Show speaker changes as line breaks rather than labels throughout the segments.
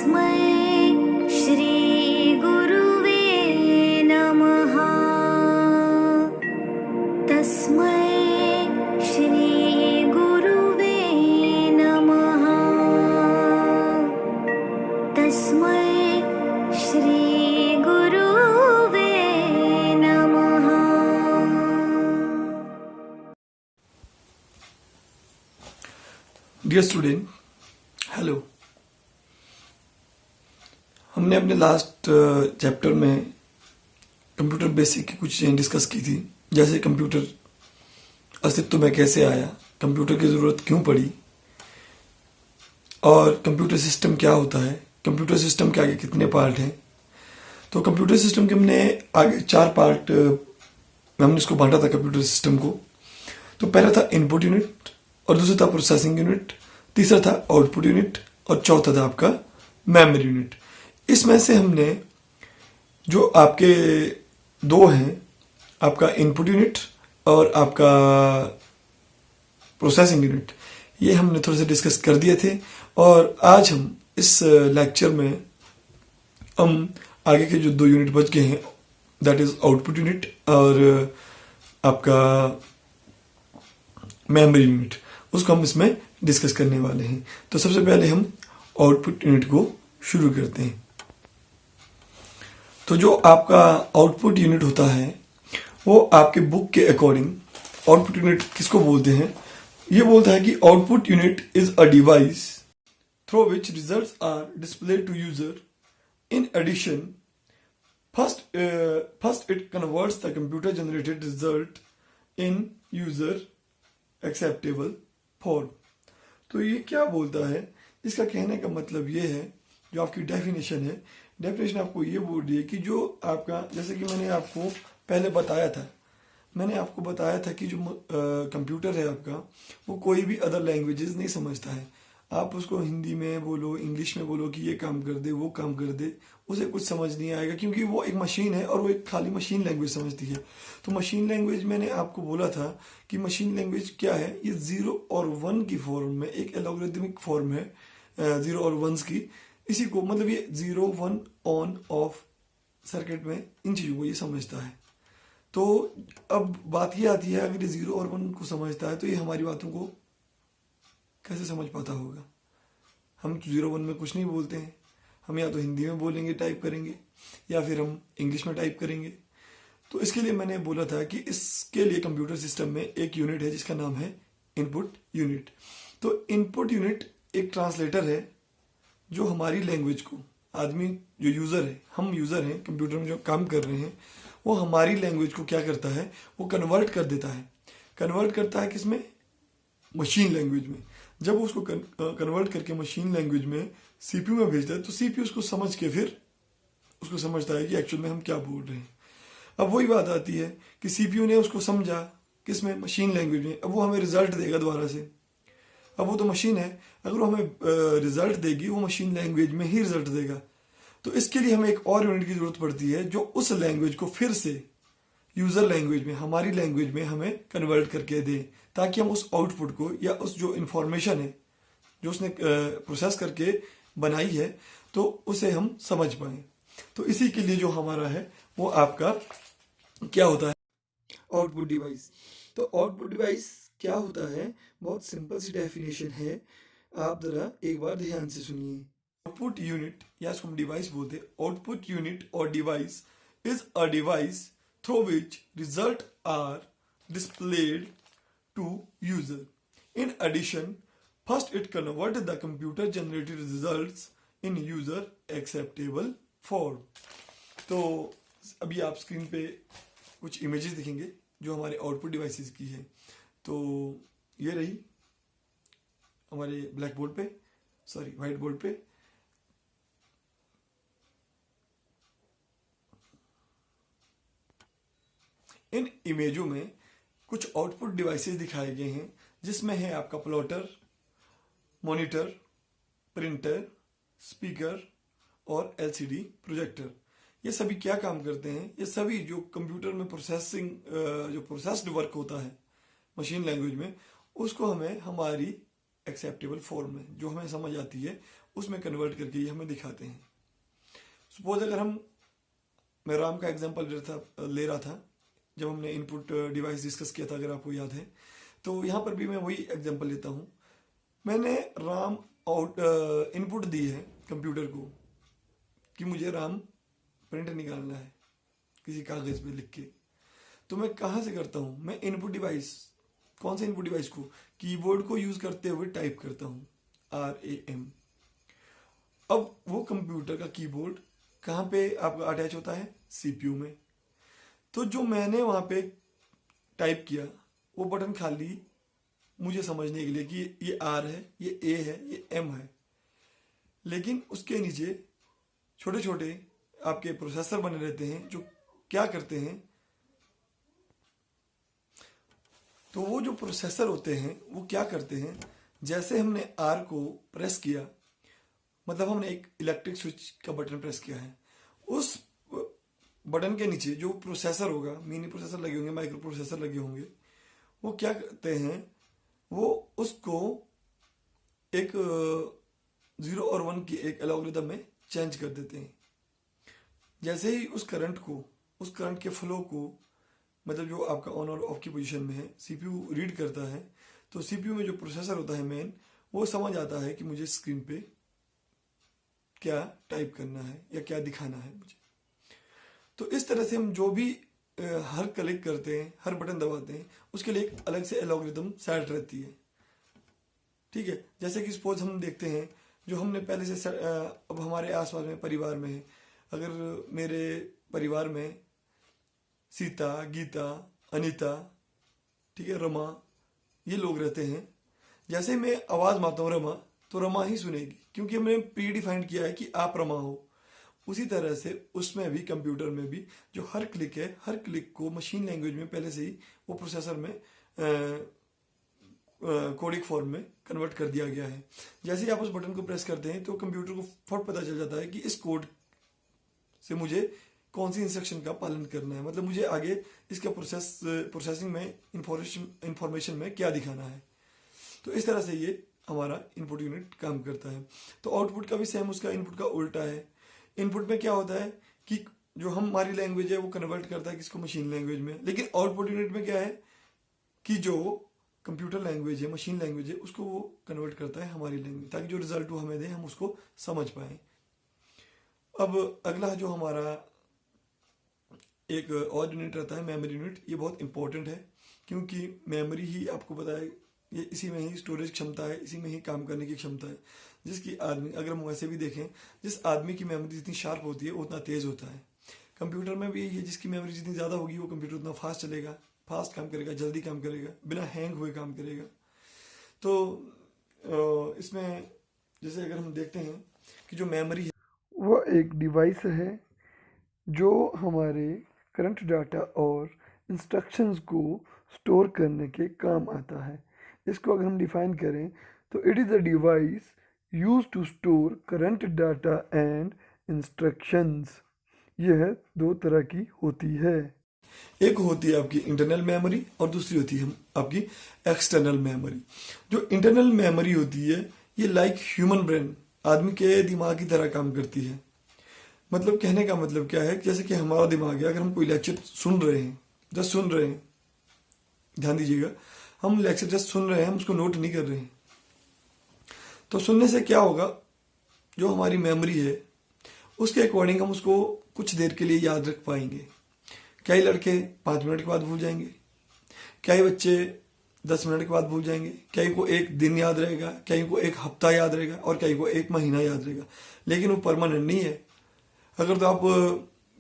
तस्मै श्री गुरुवे नमः। तस्मै श्री गुरुवे नमः। तस्मै श्री गुरुवे नमः।
Dear student, hello. हमने अपने लास्ट चैप्टर में कंप्यूटर बेसिक की कुछ चीज़ें डिस्कस की थी, जैसे कंप्यूटर अस्तित्व में कैसे आया, कंप्यूटर की ज़रूरत क्यों पड़ी, और कंप्यूटर सिस्टम क्या होता है, कंप्यूटर सिस्टम के आगे कितने पार्ट हैं। तो कंप्यूटर सिस्टम के हमने आगे 4 पार्ट में हमने इसको बांटा था कंप्यूटर सिस्टम को। तो पहला था इनपुट यूनिट, और दूसरा था प्रोसेसिंग यूनिट, तीसरा था आउटपुट यूनिट, और चौथा था आपका मेमोरी यूनिट। इसमें से हमने जो आपके 2 हैं, आपका इनपुट यूनिट और आपका प्रोसेसिंग यूनिट, ये हमने थोड़े से डिस्कस कर दिए थे। और आज हम इस लेक्चर में हम आगे के जो 2 यूनिट बच गए हैं, दैट इज आउटपुट यूनिट और आपका मेमोरी यूनिट, उसको हम इसमें डिस्कस करने वाले हैं। तो सबसे पहले हम आउटपुट यूनिट को शुरू करते हैं। तो जो आपका आउटपुट यूनिट होता है वो आपके बुक के अकॉर्डिंग आउटपुट यूनिट किसको बोलते हैं? ये बोलता है कि output unit is a device through which results are displayed to user. In addition, first it converts the computer generated result in user acceptable form. तो ये क्या बोलता है? इसका कहने का मतलब ये है, जो आपकी डेफिनेशन है, डेफिनेशन आपको ये बोल रही है कि जो आपका, जैसे कि मैंने आपको पहले बताया था, कि जो कंप्यूटर है आपका, वो कोई भी अदर लैंग्वेजेस नहीं समझता है। आप उसको हिंदी में बोलो, इंग्लिश में बोलो कि ये काम कर दे, वो काम कर दे, उसे कुछ समझ नहीं आएगा, क्योंकि वो एक मशीन है और वो एक खाली मशीन लैंग्वेज समझती है। तो मशीन लैंग्वेज, मैंने आपको बोला था कि मशीन लैंग्वेज क्या है, ये 0 और 1 की फॉर्म में एक एल्गोरिथमिक फॉर्म है, 0 और 1 की। इसी को मतलब ये 0, 1 ऑन ऑफ सर्किट में इन चीज़ों को ये समझता है। तो अब बात ये आती है, अगर ये 0 और 1 को समझता है तो ये हमारी बातों को कैसे समझ पाता होगा? हम तो 0, 1 में कुछ नहीं बोलते हैं, हम या तो हिंदी में बोलेंगे, टाइप करेंगे, या फिर हम इंग्लिश में टाइप करेंगे। तो इसके लिए मैंने बोला था कि इसके लिए कंप्यूटर सिस्टम में एक यूनिट है जिसका नाम है इनपुट यूनिट। तो इनपुट यूनिट एक ट्रांसलेटर है जो हमारी लैंग्वेज को, आदमी जो यूज़र है, हम यूज़र हैं कंप्यूटर में जो काम कर रहे हैं, वो हमारी लैंग्वेज को क्या करता है, वो कन्वर्ट कर देता है। कन्वर्ट करता है किसमें? मशीन लैंग्वेज में। जब वो उसको कन्वर्ट करके मशीन लैंग्वेज में सीपीयू में भेजता है, तो सीपीयू उसको समझ के फिर उसको समझता है कि एक्चुअल में हम क्या बोल रहे हैं। अब वही बात आती है कि सीपीयू ने उसको समझा किसमें? मशीन लैंग्वेज में। अब वो हमें रिजल्ट देगा दोबारा से। अब वो तो मशीन है, अगर वो हमें रिजल्ट देगी, वो मशीन लैंग्वेज में ही रिजल्ट देगा। तो इसके लिए हमें एक और यूनिट की जरूरत पड़ती है जो उस लैंग्वेज को फिर से यूजर लैंग्वेज में, हमारी लैंग्वेज में हमें कन्वर्ट करके दे, ताकि हम उस आउटपुट को या उस जो इंफॉर्मेशन है जो उसने प्रोसेस करके बनाई है, तो उसे हम समझ पाए। तो इसी के लिए जो हमारा है वो आपका क्या होता है? Output device. तो आउटपुट डिवाइस क्या होता है? बहुत सिंपल सी डेफिनेशन है, आप जरा एक बार ध्यान से सुनिए। आउटपुट यूनिट, या इसको हम डिवाइस बोलते हैं, आउटपुट यूनिट और device is a device through which result are displayed to user. In addition, first it convert the computer generated results in user acceptable form. तो अभी आप स्क्रीन पे कुछ इमेजेस दिखेंगे जो हमारे आउटपुट डिवाइसेस की है। तो ये रही हमारे ब्लैक बोर्ड पे, सॉरी व्हाइट बोर्ड पे। इन इमेजों में कुछ आउटपुट डिवाइसेस दिखाए गए हैं, जिसमें है आपका प्लॉटर, मॉनिटर, प्रिंटर, स्पीकर और एलसीडी प्रोजेक्टर। ये सभी क्या काम करते हैं? ये सभी जो कंप्यूटर में प्रोसेसिंग, जो प्रोसेस्ड वर्क होता है मशीन लैंग्वेज में, उसको हमें हमारी एक्सेप्टेबल फॉर्म में, जो हमें समझ आती है, उसमें कन्वर्ट करके ये हमें दिखाते हैं। सपोज अगर मैं राम का एग्जांपल ले रहा था जब हमने इनपुट डिवाइस डिस्कस किया था, अगर आपको याद है, तो यहाँ पर भी मैं वही एग्जांपल लेता हूँ। मैंने राम इनपुट दी है कंप्यूटर को कि मुझे राम प्रिंट निकालना है किसी कागज पे लिख के। तो मैं कहाँ से करता हूँ? मैं इनपुट डिवाइस, कौन से इनपुट डिवाइस को? कीबोर्ड को यूज करते हुए टाइप करता हूँ RAM। अब वो कंप्यूटर का कीबोर्ड कहाँ पे आपका अटैच होता है? CPU में। तो जो मैंने वहां पे टाइप किया वो बटन खाली मुझे समझने के लिए कि ये R है, ये A है, ये M है, लेकिन उसके नीचे छोटे छोटे आपके प्रोसेसर बने रहते हैं जो क्या करते हैं। तो वो जो प्रोसेसर होते हैं वो क्या करते हैं, जैसे हमने R को प्रेस किया, मतलब हमने एक इलेक्ट्रिक स्विच का बटन प्रेस किया है, उस बटन के नीचे जो प्रोसेसर होगा, मिनी प्रोसेसर लगे होंगे, माइक्रो प्रोसेसर लगे होंगे, वो क्या करते हैं, वो उसको एक 0 और 1 की एक एल्गोरिथम में चेंज कर देते हैं। जैसे ही उस करंट के फ्लो को, मतलब जो आपका ऑन और ऑफ की पोजीशन में है, CPU रीड करता है, तो CPU में जो प्रोसेसर होता है मेन, वो समझ आता है कि मुझे स्क्रीन पे क्या टाइप करना है या क्या दिखाना है मुझे। तो इस तरह से हम जो भी हर क्लिक करते हैं, हर बटन दबाते हैं, उसके लिए एक अलग से एल्गोरिथम सेट रहती है। ठीक है, जैसे कि सपोज हम देखते हैं जो हमने पहले से अब हमारे आसपास में परिवार में है, अगर मेरे परिवार में सीता, गीता, अनीता, ठीक है, रमा, ये लोग रहते हैं। जैसे मैं आवाज मारता हूँ रमा, तो रमा ही सुनेगी, क्योंकि हमने प्री डिफाइंड किया है कि आप रमा हो। उसी तरह से उसमें भी, कंप्यूटर में भी, जो हर क्लिक है, हर क्लिक को मशीन लैंग्वेज में पहले से ही वो प्रोसेसर में कोडिक फॉर्म में कन्वर्ट कर दिया गया है। जैसे ही आप उस बटन को प्रेस करते हैं तो कंप्यूटर को फट पता चल जाता है कि इस कोड से मुझे कौन सी इंस्ट्रक्शन का पालन करना है, मतलब मुझे आगे इसका प्रोसेसिंग में इंफॉर्मेशन में क्या दिखाना है। तो इस तरह से ये हमारा इनपुट यूनिट काम करता है। तो आउटपुट का भी सेम उसका इनपुट का उल्टा है। इनपुट में क्या होता है कि जो हमारी लैंग्वेज है वो कन्वर्ट करता है किसको? मशीन लैंग्वेज में। लेकिन आउटपुट यूनिट में क्या है कि जो कंप्यूटर लैंग्वेज है, मशीन लैंग्वेज है, उसको वो कन्वर्ट करता है हमारी लैंग्वेज, ताकि जो रिजल्ट वो हमें दे हम उसको समझ पाए। अब अगला जो हमारा एक और यूनिट रहता है, मेमोरी यूनिट। ये बहुत इंपॉर्टेंट है, क्योंकि मेमोरी ही आपको पता है, ये इसी में ही स्टोरेज क्षमता है, इसी में ही काम करने की क्षमता है। जिसकी आदमी, अगर हम वैसे भी देखें, जिस आदमी की मेमोरी जितनी शार्प होती है वो उतना तेज होता है। कंप्यूटर में भी ये, जिसकी मेमोरी जितनी ज़्यादा होगी वो कंप्यूटर उतना फास्ट चलेगा, फास्ट काम करेगा, जल्दी काम करेगा, बिना हैंग हुए काम करेगा। तो इसमें जैसे अगर हम देखते हैं कि जो मेमोरी है वो एक डिवाइस है जो हमारे करंट डाटा और इंस्ट्रक्शंस को स्टोर करने के काम आता है। इसको अगर हम डिफाइन करें तो it is a device use to store current data and instructions. यह दो तरह की होती है, एक होती है आपकी इंटरनल मेमोरी और दूसरी होती है आपकी एक्सटर्नल मेमोरी। जो इंटरनल मेमोरी होती है ये लाइक ह्यूमन ब्रेन, आदमी के दिमाग की तरह काम करती है। मतलब कहने का मतलब क्या है, जैसे कि हमारा दिमाग है, अगर हम कोई लेक्चर सुन रहे हैं, जस्ट सुन रहे हैं, ध्यान दीजिएगा, हम लेक्चर जस्ट सुन रहे हैं, हम उसको नोट नहीं कर रहे हैं, तो सुनने से क्या होगा, जो हमारी मेमोरी है उसके अकॉर्डिंग हम उसको कुछ देर के लिए याद रख पाएंगे। कई लड़के 5 मिनट के बाद भूल जाएंगे, कई बच्चे 10 मिनट के बाद भूल जाएंगे, कई को एक दिन याद रहेगा, कई को एक हफ्ता याद रहेगा और कई को 1 महीना याद रहेगा। लेकिन वो परमानेंट नहीं है। अगर तो आप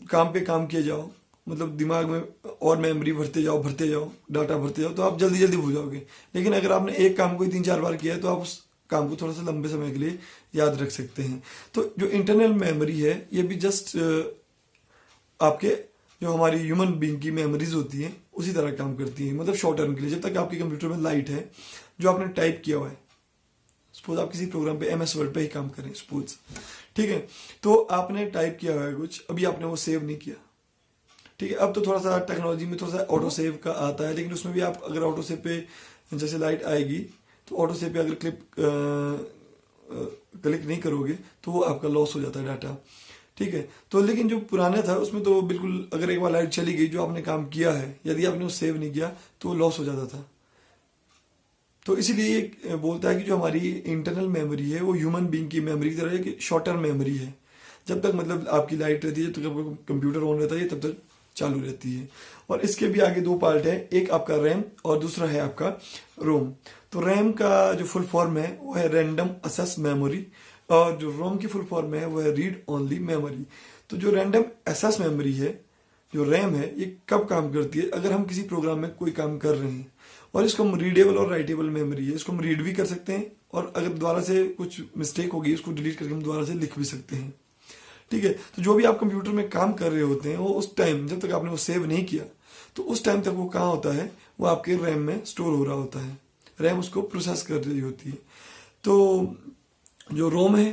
काम पे काम किए जाओ, मतलब दिमाग में और मेमोरी भरते जाओ, डाटा भरते जाओ, तो आप जल्दी जल्दी भूल जाओगे। लेकिन अगर आपने एक काम को 3-4 बार किया है तो आप उस काम को थोड़ा सा लंबे समय के लिए याद रख सकते हैं। तो जो इंटरनल मेमोरी है ये भी जस्ट आपके जो हमारी ह्यूमन बीइंग की मेमोरीज होती हैं उसी तरह काम करती है, मतलब शॉर्ट टर्म के लिए। जब तक आपके कंप्यूटर में लाइट है, जो आपने टाइप किया हुआ है, सपोज आप किसी प्रोग्राम पे MS वर्ड पे ही काम करें सपोज, ठीक है, तो आपने टाइप किया हुआ है कुछ, अभी आपने वो सेव नहीं किया, ठीक है। अब तो थोड़ा सा टेक्नोलॉजी में थोड़ा सा ऑटो सेव का आता है, लेकिन उसमें भी आप अगर ऑटो सेव पे जैसे लाइट आएगी तो ऑटो सेव पे अगर क्लिक नहीं करोगे तो वो आपका लॉस हो जाता है डाटा। ठीक है, तो लेकिन जो पुराना था उसमें तो बिल्कुल अगर एक बार लाइट चली गई, जो आपने काम किया है, यदि आपने वो सेव नहीं किया तो लॉस हो जाता था। तो इसीलिए ये बोलता है कि जो हमारी इंटरनल मेमोरी है वो ह्यूमन बीइंग की मेमोरी की तरह है, कि शॉर्ट टर्म मेमोरी है। जब तक मतलब आपकी लाइट रहती है, जब तक कंप्यूटर ऑन रहता है, तब तक चालू रहती है। और इसके भी आगे दो पार्ट है, एक आपका रैम और दूसरा है आपका रोम। तो रैम का जो फुल फॉर्म है वो है रैंडम एक्सेस मेमोरी, और जो रोम की फुल फॉर्म है वो है रीड ओनली मेमोरी। तो जो रैंडम एक्सेस मेमोरी है, जो रैम है, ये कब काम करती है? अगर हम किसी प्रोग्राम में कोई काम कर रहे हैं, और इसको हम रीडेबल और राइटेबल मेमोरी है, इसको हम रीड भी कर सकते हैं, और अगर दोबारा से कुछ मिस्टेक होगी उसको डिलीट करके हम दोबारा से लिख भी सकते हैं। ठीक है, तो जो भी आप कंप्यूटर में काम कर रहे होते हैं वो उस टाइम, जब तक आपने वो सेव नहीं किया, तो उस टाइम तक वो कहाँ होता है, वो आपके रैम में स्टोर हो रहा होता है। रैम उसको प्रोसेस कर रही होती है। तो जो रोम है,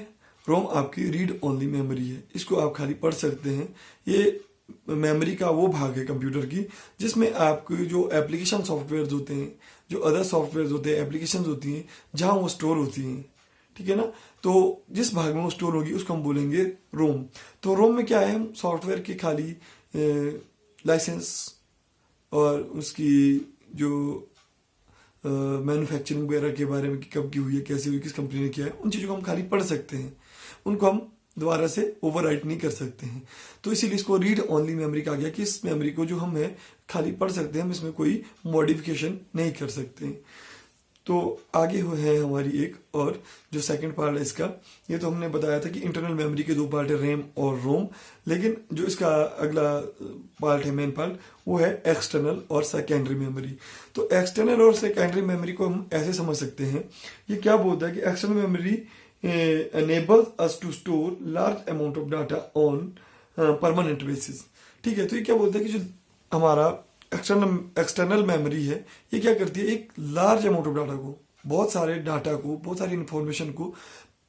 रोम आपकी रीड ओनली मेमोरी है, इसको आप खाली पढ़ सकते हैं। ये मेमोरी का वो भाग है कंप्यूटर की जिसमें आपके जो एप्लीकेशन सॉफ्टवेयर होते हैं, जो अदर सॉफ्टवेयर होते हैं, एप्लीकेशन होती हैं, जहां वो स्टोर होती हैं। ठीक है ना, तो जिस भाग में वो स्टोर होगी उसको हम बोलेंगे रोम। तो रोम में क्या है, हम सॉफ्टवेयर के खाली लाइसेंस और उसकी जो मैन्युफैक्चरिंग वगैरह के बारे में, कि कब की हुई है, कैसे हुई, किस कंपनी ने किया है, उन चीज़ों को हम खाली पढ़ सकते हैं, उनको हम दोबारा से ओवरराइट नहीं कर सकते हैं। तो इसीलिए इसको रीड ओनली मेमोरी कहा गया, कि इस मेमोरी को जो हम है खाली पढ़ सकते हैं, हम इसमें कोई मॉडिफिकेशन नहीं कर सकते हैं। तो आगे है हमारी एक और जो सेकंड पार्ट है इसका, ये तो हमने बताया था कि इंटरनल मेमोरी के दो पार्ट है, रैम और रोम। लेकिन जो इसका अगला पार्ट है, मेन पार्ट, वो है एक्सटर्नल और सेकेंडरी मेमोरी। तो एक्सटर्नल और सेकेंडरी मेमोरी को हम ऐसे समझ सकते हैं, ये क्या बोलता है कि external memory enables us to store large amount of data on permanent basis। ठीक है, तो ये क्या बोलता है कि जो हमारा एक्सटर्नल मेमोरी है, ये क्या करती है, एक लार्ज अमाउंट ऑफ डाटा को, बहुत सारे डाटा को, बहुत सारी इंफॉर्मेशन को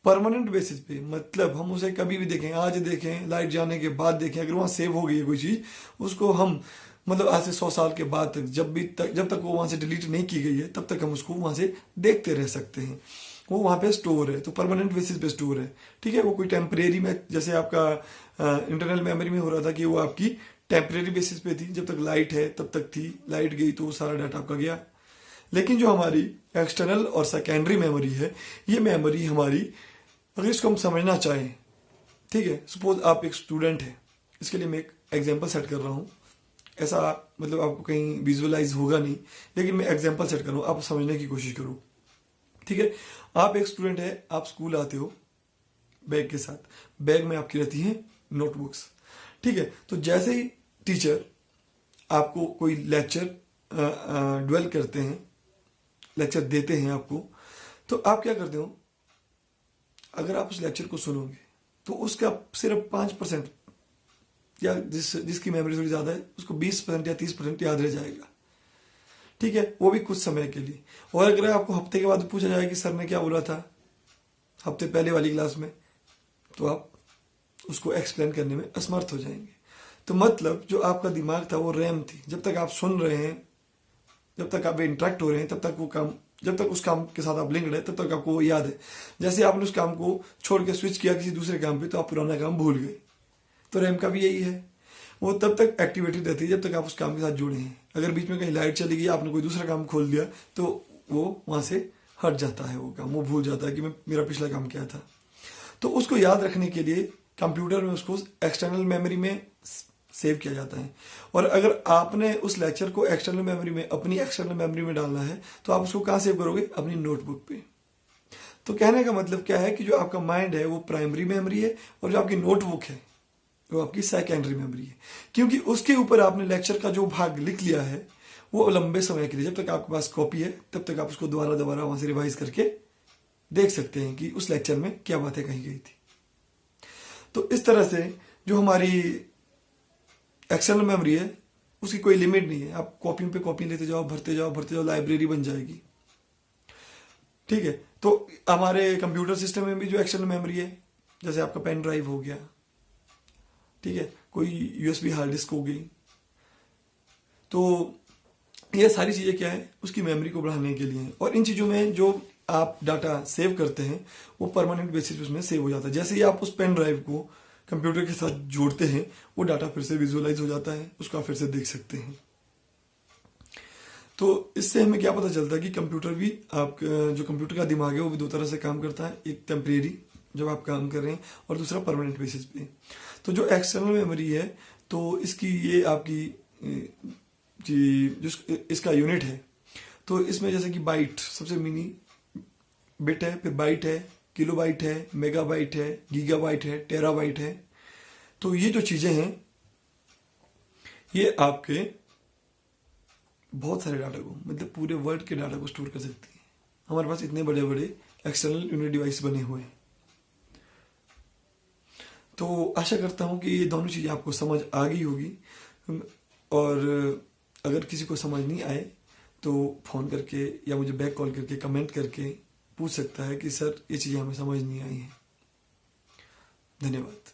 परमानेंट बेसिस पे, मतलब हम उसे कभी भी देखें, आज देखें, लाइट जाने के बाद देखें, अगर वहां सेव हो गई है कोई चीज, उसको हम मतलब आज से 100 साल के बाद तक, जब तक वो वहां से डिलीट नहीं की गई है, तब तक हम उसको वहां से देखते रह सकते हैं। वो वहां पे स्टोर है, तो परमानेंट बेसिस पे स्टोर है। ठीक है, वो कोई टेम्परेरी में, जैसे आपका इंटरनल मेमोरी में हो रहा था कि वो आपकी टेम्परेरी बेसिस पे थी, जब तक लाइट है तब तक थी, लाइट गई तो वो सारा डाटा आपका गया। लेकिन जो हमारी एक्सटर्नल और सेकेंडरी मेमोरी है, ये मेमोरी हमारी, अगर इसको हम समझना चाहें, ठीक है, सपोज आप एक स्टूडेंट है, इसके लिए मैं एक एग्जाम्पल सेट कर रहा हूँ, ऐसा मतलब आपको कहीं विजुअलाइज होगा नहीं, लेकिन मैं एग्जाम्पल सेट कर रहा हूँ, आप समझने की कोशिश करो। ठीक है, आप एक स्टूडेंट है, आप स्कूल आते हो बैग के साथ, बैग में आपकी रहती हैं नोटबुक्स। ठीक है, तो जैसे ही टीचर आपको कोई लेक्चर ड्वेल करते हैं, लेक्चर देते हैं आपको, तो आप क्या करते हो, अगर आप उस लेक्चर को सुनोगे तो उसका सिर्फ 5% या जिसकी मेमोरी थोड़ी ज्यादा है उसको 20% या 30% याद रह जाएगा। ठीक है, वो भी कुछ समय के लिए। और अगर आपको हफ्ते के बाद पूछा जाए कि सर ने क्या बोला था हफ्ते पहले वाली क्लास में, तो आप उसको एक्सप्लेन करने में असमर्थ हो जाएंगे। तो मतलब जो आपका दिमाग था वो रैम थी, जब तक आप सुन रहे हैं, जब तक आप इंटरेक्ट हो रहे हैं, तब तक वो काम, जब तक उस काम के साथ आप लिंक्ड है, तब तक आपको वो याद है। जैसे आपने उस काम को छोड़ के स्विच किया किसी दूसरे काम पे, तो आप पुराना काम भूल गए। तो रैम का भी यही है, वो तब तक एक्टिवेटेड रहती है जब तक आप उस काम के साथ जुड़े हैं। अगर बीच में कहीं लाइट चली गई, आपने कोई दूसरा काम खोल दिया, तो वो वहां से हट जाता है, वो काम वो भूल जाता है कि मैं मेरा पिछला काम क्या था। तो उसको याद रखने के लिए कंप्यूटर में उसको एक्सटर्नल मेमोरी में सेव किया जाता है। और अगर आपने उस लेक्चर को एक्सटर्नल मेमोरी में, अपनी एक्सटर्नल मेमोरी में डालना है, तो आप उसको कहां सेव करोगे, अपनी नोटबुक पे। तो कहने का मतलब क्या है कि जो आपका माइंड है वो प्राइमरी मेमोरी है, और जो आपकी नोटबुक है वो आपकी सेकेंडरी मेमोरी है। क्योंकि उसके ऊपर आपने लेक्चर का जो भाग लिख लिया है वो लंबे समय के लिए, जब तक आपके पास कॉपी है तब तक आप उसको दोबारा वहां से रिवाइज करके देख सकते हैं कि उस लेक्चर में क्या बातें कही गई थी। तो इस तरह से जो हमारी एक्सटर्नल मेमोरी है उसकी कोई लिमिट नहीं है, आप कॉपी पे कॉपी लेते जाओ, भरते जाओ, लाइब्रेरी बन जाएगी। ठीक है, तो हमारे कंप्यूटर सिस्टम में भी जो एक्सटर्नल मेमोरी है, जैसे आपका पेन ड्राइव हो गया, ठीक है, कोई यूएसबी हार्ड डिस्क हो गई, तो ये सारी चीजें क्या है, उसकी मेमोरी को बढ़ाने के लिए है। और इन चीजों में जो आप डाटा सेव करते हैं वो परमानेंट बेसिस पे उसमें सेव हो जाता है। जैसे ही आप उस पेन ड्राइव को कंप्यूटर के साथ जोड़ते हैं वो डाटा फिर से विजुअलाइज हो जाता है, उसको आप फिर से देख सकते हैं। तो इससे हमें क्या पता चलता है कि कंप्यूटर भी आप जो कंप्यूटर का दिमाग है वो भी दो तरह से काम करता है, एक टेम्परेरी जब आप काम कर रहे हैं और दूसरा परमानेंट बेसिस पे। तो जो एक्सटर्नल मेमोरी है तो इसकी ये आपकी जो इसका यूनिट है, तो इसमें जैसे कि बाइट सबसे मिनी बिट है, फिर बाइट है, किलोबाइट है, मेगाबाइट है, गीगाबाइट है, टेराबाइट है। तो ये जो चीजें हैं ये आपके बहुत सारे डाटा को, मतलब पूरे वर्ल्ड के डाटा को स्टोर कर सकती है। हमारे पास इतने बड़े बड़े एक्सटर्नल यूनिट डिवाइस बने हुए हैं। तो आशा करता हूं कि ये दोनों चीजें आपको समझ आ गई होगी, और अगर किसी को समझ नहीं आए तो फोन करके या मुझे बैक कॉल करके कमेंट करके पूछ सकता है कि सर ये चीजें हमें समझ नहीं आई हैं। धन्यवाद।